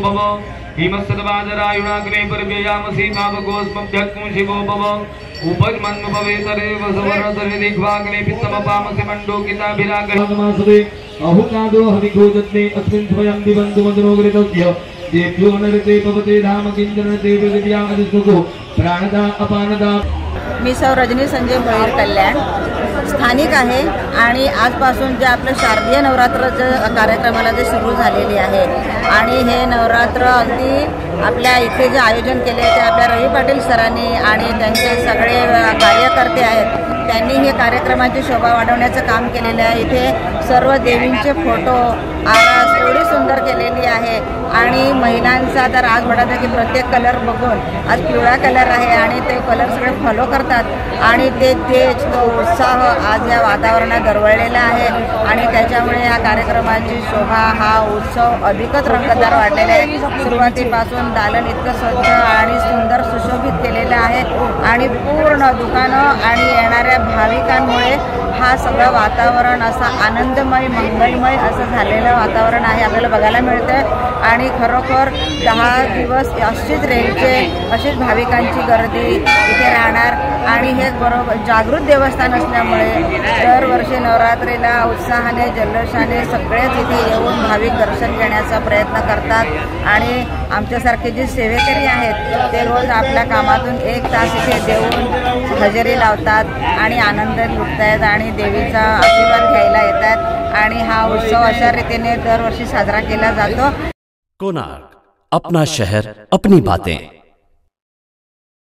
भव हिमस्तदवादरायुणाग्ने परव्ययामसि मावगोस्मं जग्मुं शिवो भव उपजमन्नु भवेतरेव सवर्णतरे दिग्वाग्ने पित्तमपामसि मण्डोकिताभिरागणमासवे अहुकादो हविघोदत्ते अस्मिन् स्वयं दिवन्तु मदनोगृतस्य देव्यो नरते भवते धाम किञ्चनते विद्यामदिसुको प्राणदा अपानदा। मी सौ रजनी संजय भोईर कल्याण स्थानिक आहे आणि आजपासून जे आपलं शारदीय नवरात्राच्या कार्यक्रमाला जे सुरू झालेली आहे आणि हे नवरात्र अगदी आपल्या इथे जे आयोजन केले ते आपल्या रवी पाटील सरांनी आणि त्यांचे सगळे कार्यकर्ते आहेत त्यांनी हे कार्यक्रमाची शोभा वाढवण्याचं काम केलेलं आहे। इथे सर्व देवींचे फोटो आरास एवढी सुंदर केलेली आहे आणि महिलांचा तर आज म्हणत आहे की प्रत्येक कलर बघून आज पिवळा कलर आहे आणि ते कलर सगळे फॉलो करतात आणि ते तेज तो उत्साह आज या वातावरणात दरवळलेला आहे आणि त्याच्यामुळे या कार्यक्रमाची शोभा हा उत्सव अधिकच रंगतदार वाढलेला आहे। सुरुवातीपासून दालन इतकं स्वच्छ आणि सुंदर सुशोभित केलेलं आहे आणि पूर्ण दुकानं आणि येणाऱ्या भाविकांमुळे हा सगळं वातावरण असा आनंदमय मंगलमय असं झालेलं वातावरण आहे आपल्याला बघायला मिळतं आणि खरोखर 10 दिवस अशीच रेलचे अशीच भाविकांची गर्दी इथे राहणार आणि हे बरोबर जागृत देवस्थान असल्यामुळे दरवर्षी नवरात्रीला उत्साहाने जल्लोषाने सगळेच इथे येऊन भाविक दर्शन घेण्याचा प्रयत्न करतात आणि आमच्यासारखे जे सेवेकरी आहेत ते रोज आपल्या कामातून 1 तास इथे देऊन हजेरी लावतात आणि आनंद लुटतायत आणि देवीचा आशीर्वाद घ्यायला येतात आणि हा उत्सव अशा रीतीने दरवर्षी साजरा केला जातो। कोणार्क, अपना शहर अपनी बातें।